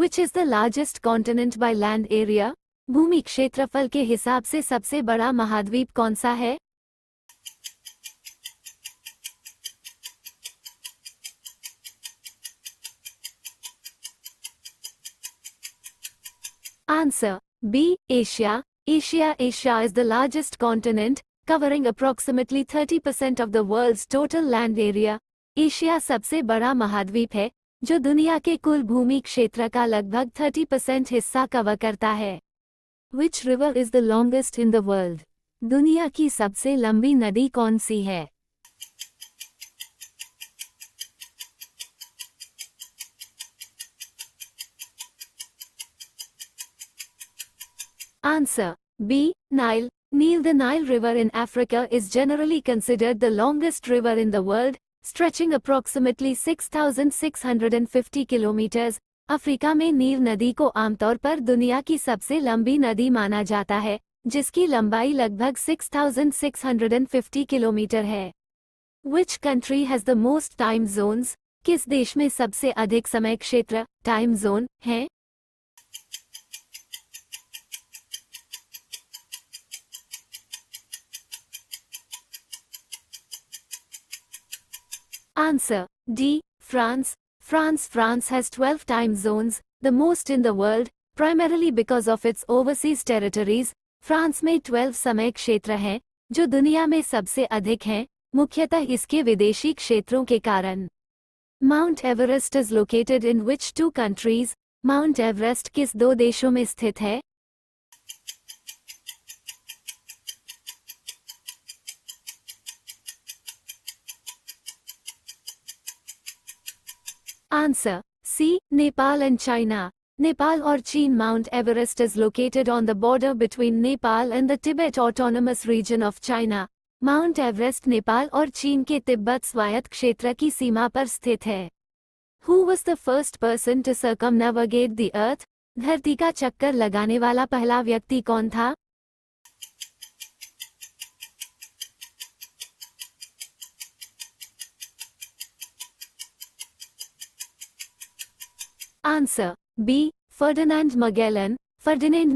Which is the largest continent by land area? भूमि क्षेत्रफल के हिसाब से सबसे बड़ा महाद्वीप कौन सा है? Answer B. Asia. Asia is the largest continent, covering approximately 30% of the world's total land area. Asia सबसे बड़ा महाद्वीप है, जो दुनिया के कुल भूमि क्षेत्र का लगभग 30% हिस्सा कवर करता है. Which river is the longest in the world? दुनिया की सबसे लंबी नदी कौन सी है? Answer B. Nile. The Nile River in Africa is generally considered the longest river in the world, stretching approximately 6,650 kilometers. Africa में नील नदी को आमतौर पर दुनिया की सबसे लंबी नदी माना जाता है, जिसकी लंबाई लगभग 6,650 किलोमीटर है. Which country has the most time zones? किस देश में सबसे अधिक समय क्षेत्र, टाइम जोन, है? Answer D. France. France has 12 time zones, the most in the world, primarily because of its overseas territories. France में 12 समय क्षेत्र हैं, जो दुनिया में सबसे अधिक हैं, मुख्यतः इसके विदेशी क्षेत्रों के कारण. Mount Everest is located in which two countries? Mount Everest किस दो देशों में स्थित है? Answer C. Nepal and China. Nepal और चीन. Mount Everest is located on the border between Nepal and the Tibet Autonomous Region of China. Mount Everest Nepal और चीन के तिब्बत स्वायत्त क्षेत्र की सीमा पर स्थित है. Who was the first person to circumnavigate the earth? धरती का चक्कर लगाने वाला पहला व्यक्ति कौन था? Answer B. Ferdinand Magellan. Ferdinand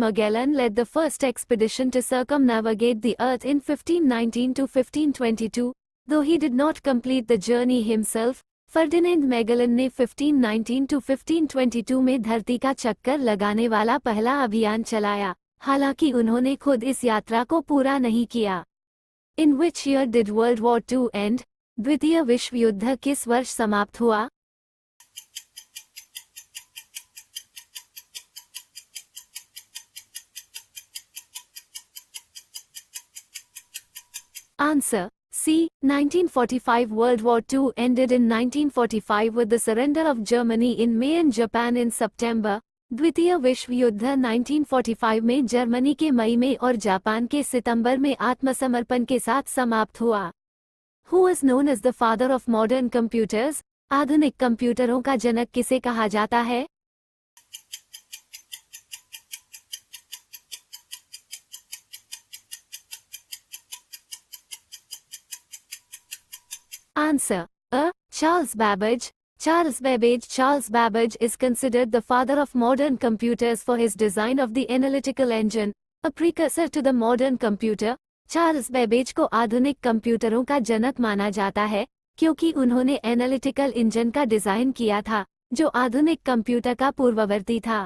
Magellan led the first expedition to circumnavigate the earth in 1519 to 1522. Though he did not complete the journey himself, Ferdinand Magellan ने 1519 to 1522 में धरती का चक्कर लगाने वाला पहला अभियान चलाया, हालांकि उन्होंने खुद इस यात्रा को पूरा नहीं किया. In which year did World War II end? द्वितीय विश्व युद्ध किस वर्ष समाप्त हुआ? Answer C. 1945. World War II ended in 1945 with the surrender of Germany in May and Japan in September. द्वितीय विश्व युद्ध 1945 में जर्मनी के मई में और जापान के सितंबर में आत्मसमर्पण के साथ समाप्त हुआ. Who is known as the father of modern computers? आधुनिक कंप्यूटरों का जनक किसे कहा जाता है? Answer A. Charles Babbage. Charles Babbage is considered the father of modern computers for his design of the analytical engine, a precursor to the modern computer. Charles Babbage को आधुनिक कंप्यूटरों का जनक माना जाता है, क्योंकि उन्होंने एनालिटिकल इंजन का डिजाइन किया था, जो आधुनिक कंप्यूटर का पूर्ववर्ती था.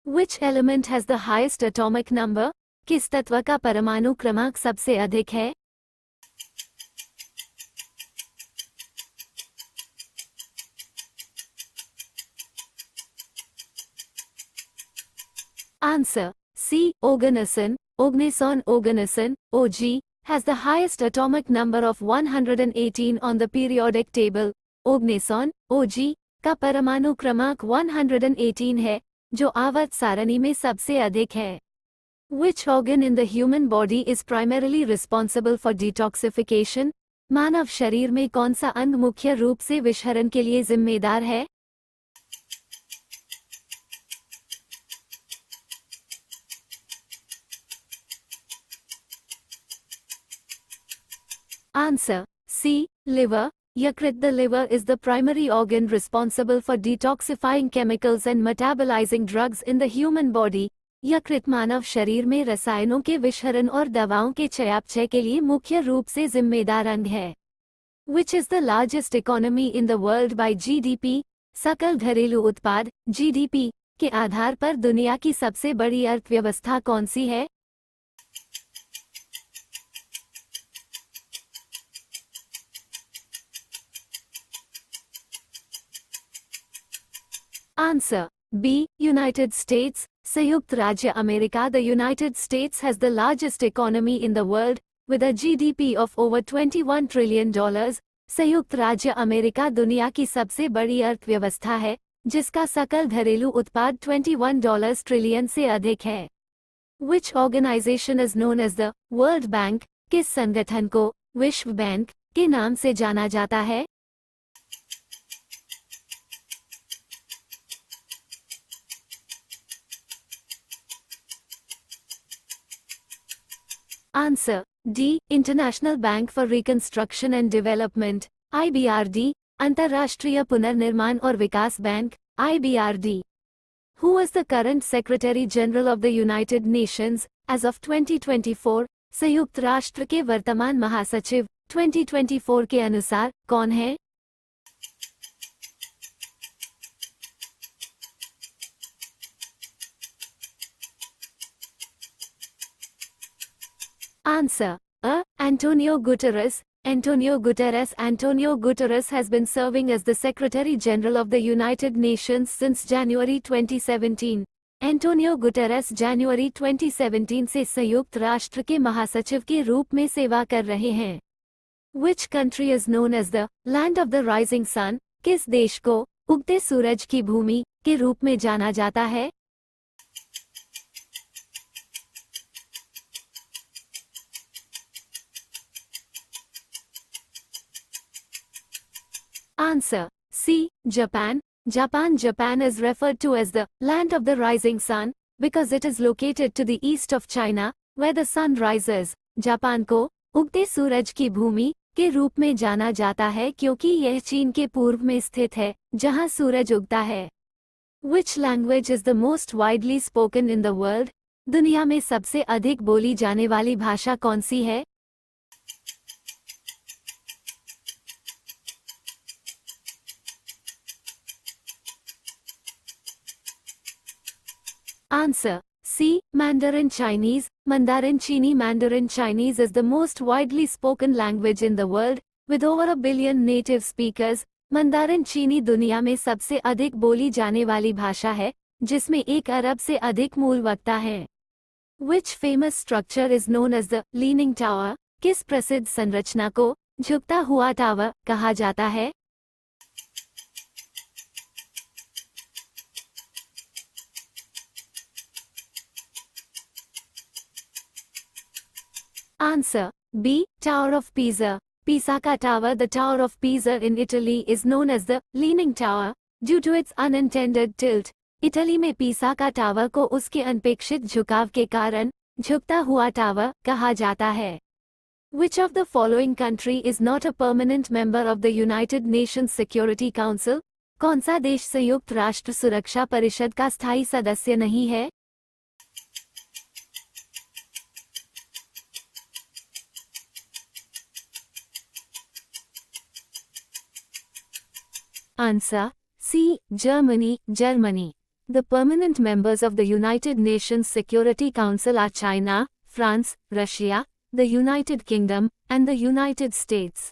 Which element has the highest atomic number? किस तत्व का परमाणु क्रमांक सबसे अधिक है? Answer C. Oganesson. Oganesson, OG, has the highest atomic number of 118 on the periodic table. Oganesson, OG, का परमाणु क्रमांक 118 है, जो आवर्त सारणी में सबसे अधिक है. Which organ in the human body is primarily responsible for detoxification? मानव शरीर में कौन सा अंग मुख्य रूप से विषहरण के लिए जिम्मेदार है? Answer C. Liver. यकृत the liver is the primary organ responsible for detoxifying chemicals and metabolizing drugs in the human body. यकृत मानव शरीर में रसायनों के विषहरण और दवाओं के चयापचय के लिए मुख्य रूप से जिम्मेदार अंग है. Which is the largest economy in the world by GDP? सकल घरेलू उत्पाद GDP के आधार पर दुनिया की सबसे बड़ी अर्थव्यवस्था कौन सी है? Answer B. United States. संयुक्त राज्य America. The United States has the largest economy in the world, with a GDP of over $21 trillion. संयुक्त राज्य अमेरिका दुनिया की सबसे बड़ी अर्थव्यवस्था है, जिसका सकल घरेलू उत्पाद $21 ट्रिलियन से अधिक है. Which organization is known as the World Bank? किस संगठन को विश्व बैंक के नाम से जाना जाता है? Answer D. International Bank for Reconstruction and Development IBRD. अंतर्राष्ट्रीय पुनर्निर्माण और विकास bank IBRD. Who is the current Secretary General of the United Nations as of 2024? संयुक्त राष्ट्र के वर्तमान महासचिव 2024 के अनुसार कौन है? Answer A. Antonio Guterres. Antonio Guterres. Antonio Guterres has been serving as the Secretary General of the United Nations since January 2017. Antonio Guterres January 2017 से संयुक्त राष्ट्र के महासचिव के रूप में सेवा कर रहे हैं. Which country is known as the Land of the Rising Sun? किस देश को उगते सूरज की भूमि के रूप में जाना जाता है? Answer C. Japan. Japan. Japan is referred to as the land of the rising sun because it is located to the east of China, where the sun rises. Japan को उगते सूरज की भूमि के रूप में जाना जाता है क्योंकि यह चीन के पूर्व में स्थित है, जहां सूरज उगता है. Which language is the most widely spoken in the world? दुनिया में सबसे अधिक बोली जाने वाली भाषा कौन सी है? Answer C. Mandarin Chinese. Mandarin Chini. Mandarin Chinese is the most widely spoken language in the world, with over a billion native speakers. Mandarin Chini दुनिया में सबसे अधिक बोली जाने वाली भाषा है, जिसमें 1 अरब से अधिक मूल वक्ता हैं. Which famous structure is known as the Leaning Tower? किस प्रसिद्ध संरचना को झुकता हुआ टावर कहा जाता है? Answer B. Tower of Pisa. Pisa का tower. The Tower of Pisa in Italy is known as the Leaning Tower due to its unintended tilt. Italy में पीसा का टावर को उसके अनपेक्षित झुकाव के कारण झुकता हुआ टावर कहा जाता है. Which of the following country is not a permanent member of the United Nations Security Council? कौन सा देश संयुक्त राष्ट्र सुरक्षा परिषद का स्थायी सदस्य नहीं है? Answer C. Germany. Germany. The permanent members of the United Nations Security Council are China, France, Russia, the United Kingdom, and the United States.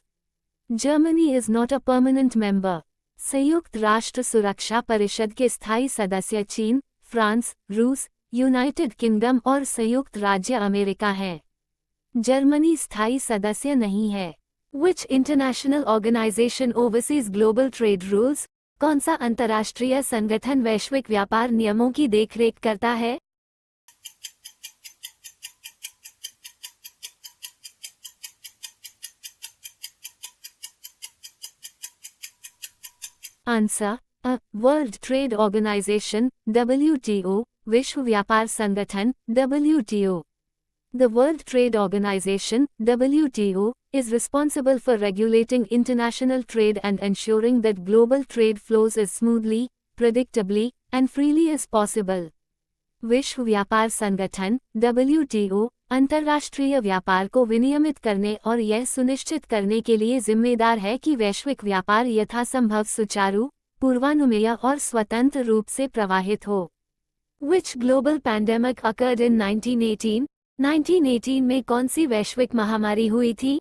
Germany is not a permanent member. संयुक्त राष्ट्र सुरक्षा परिषद के स्थायी सदस्य चीन, फ्रांस, रूस, United kingdom और संयुक्त राज्य अमेरिका हैं. जर्मनी स्थायी सदस्य नहीं है. Which international organization oversees global trade rules? कौन सा अंतर्राष्ट्रीय संगठन वैश्विक व्यापार नियमों की देखरेख करता है? Answer A. World Trade Organization WTO. विश्व व्यापार संगठन WTO. The World Trade Organization (WTO) is responsible for regulating international trade and ensuring that global trade flows as smoothly, predictably, and freely as possible. विश्व व्यापार संगठन (WTO) अंतर्राष्ट्रीय व्यापार को विनियमित करने और यह सुनिश्चित करने के लिए जिम्मेदार है कि वैश्विक व्यापार यथासंभव सुचारू, पूर्वानुमेय और स्वतंत्र रूप से प्रवाहित हो। Which global pandemic occurred in 1918? 1918 में कौन सी वैश्विक महामारी हुई थी?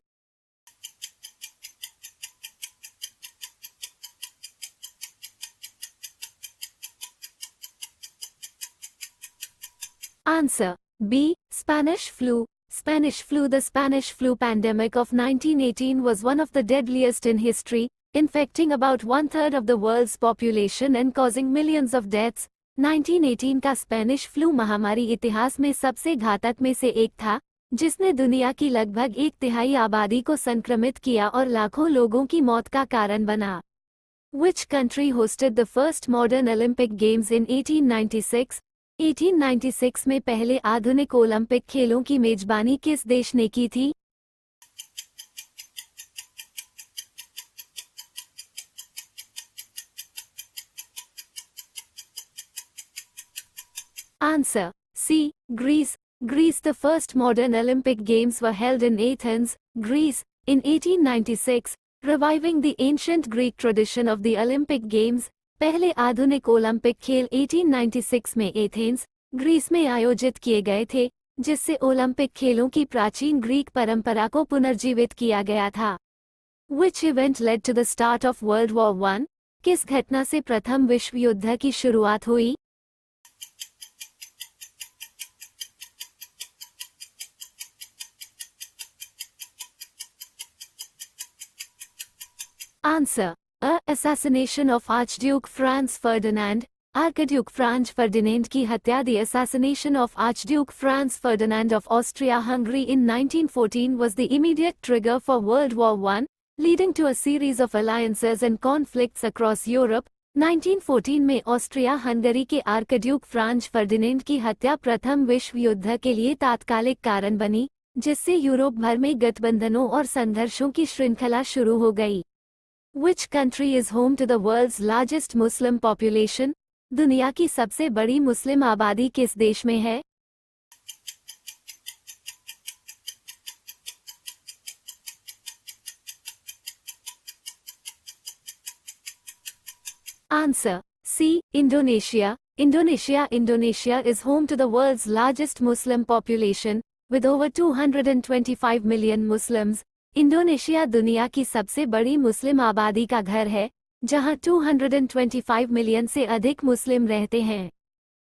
Answer B. Spanish flu. Spanish flu. The Spanish flu pandemic of 1918 was one of the deadliest in history, infecting about one-third of the world's population and causing millions of deaths. 1918 का Spanish flu महामारी इतिहास में सबसे घातक में से एक था, जिसने दुनिया की लगभग 1/3 आबादी को संक्रमित किया और लाखों लोगों की मौत का कारण बना। Which country hosted the first modern Olympic Games in 1896? 1896 में पहले आधुनिक ओलंपिक खेलों की मेजबानी किस देश ने की थी? Answer C. Greece. Greece. The first modern Olympic Games were held in Athens, Greece, in 1896, reviving the ancient Greek tradition of the Olympic Games. पहले आधुनिक ओलंपिक खेल 1896 में एथेंस, ग्रीस में आयोजित किए गए थे, जिससे ओलंपिक खेलों की प्राचीन ग्रीक परंपरा को पुनर्जीवित किया गया था। Which event led to the start of World War I? किस घटना से प्रथम विश्व युद्ध की शुरुआत हुई? Answer A. Assassination of Archduke Franz Ferdinand. Archduke Franz Ferdinand की हत्या. The assassination of Archduke Franz Ferdinand of Austria-Hungary in 1914 was the immediate trigger for World War I, leading to a series of alliances and conflicts across Europe. 1914 में Austria Hungary के archduke Franz Ferdinand की हत्या प्रथम विश्व युद्ध के लिए तात्कालिक कारण बनी, जिससे यूरोप भर में गठबंधनों और संघर्षों की श्रृंखला शुरू हो गई। Which country is home to the world's largest Muslim population? दुनिया की सबसे बड़ी मुस्लिम आबादी किस देश में है? Answer C. Indonesia. Indonesia. Indonesia is home to the world's largest Muslim population, with over 225 million Muslims. Indonesia दुनिया की सबसे बड़ी मुस्लिम आबादी का घर है, जहां 225 मिलियन से अधिक मुस्लिम रहते हैं।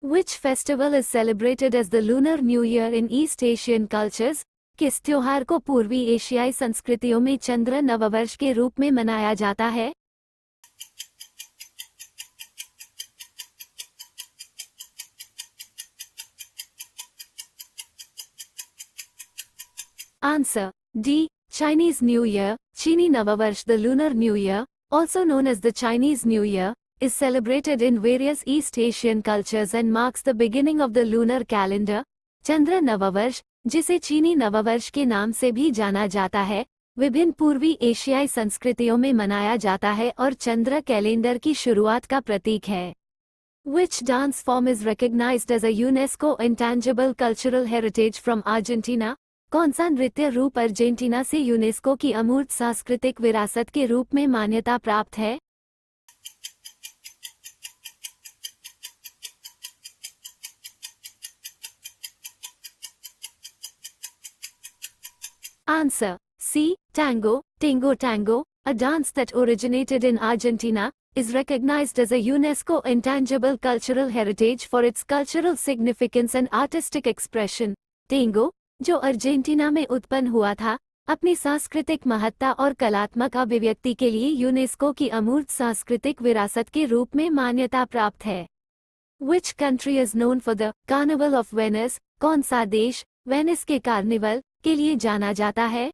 Which festival is celebrated as the Lunar New Year in East Asian cultures? किस त्योहार को पूर्वी एशियाई संस्कृतियों में चंद्र नववर्ष के रूप में मनाया जाता है? Answer D. Chinese New Year. चीनी नववर्ष. The Lunar New Year, also known as the Chinese New Year, is celebrated in various East Asian cultures and marks the beginning of the lunar calendar. चंद्र नववर्ष, जिसे चीनी नववर्ष के नाम से भी जाना जाता है, विभिन्न पूर्वी एशियाई संस्कृतियों में मनाया जाता है और चंद्र कैलेंडर की शुरुआत का प्रतीक है। Which dance form is recognized as a UNESCO intangible cultural heritage from Argentina? कौन सा नृत्य रूप अर्जेंटीना से यूनेस्को की अमूर्त सांस्कृतिक विरासत के रूप में मान्यता प्राप्त है? Answer C. Tango. Tango. Tango, a dance that originated in Argentina, is recognized as a UNESCO intangible cultural heritage for its cultural significance and artistic expression. Tango, जो अर्जेंटीना में उत्पन्न हुआ था, अपनी सांस्कृतिक महत्ता और कलात्मक अभिव्यक्ति के लिए यूनेस्को की अमूर्त सांस्कृतिक विरासत के रूप में मान्यता प्राप्त है। Which country is known for the Carnival of Venice? कौन सा देश वेनिस के कार्निवल के लिए जाना जाता है?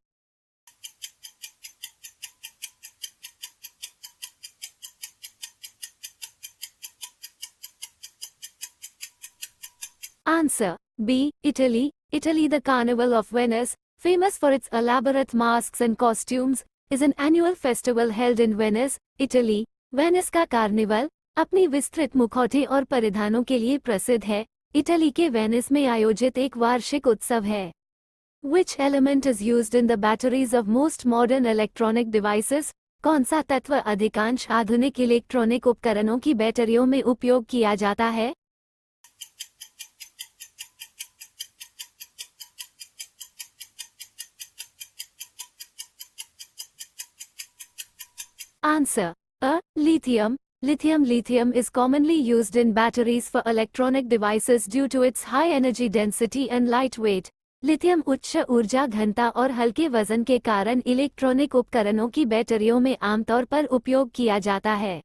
Answer B. Italy. Italy, the Carnival of Venice, famous for its elaborate masks and costumes, is an annual festival held in Venice, Italy. Venice का कार्निवल अपनी विस्तृत मुखौटे और परिधानों के लिए प्रसिद्ध है। इटली के वेनिस में आयोजित एक वार्षिक उत्सव है। Which element is used in the batteries of most modern electronic devices? कौन सा तत्व अधिकांश आधुनिक इलेक्ट्रॉनिक उपकरणों की बैटरियों में उपयोग किया जाता है? Answer: A. Lithium. Lithium is commonly used in batteries for electronic devices due to its high energy density and light weight. Lithium उच्च ऊर्जा घनता और हल्के वजन के कारण इलेक्ट्रॉनिक उपकरणों की बैटरियों में आमतौर पर उपयोग किया जाता है।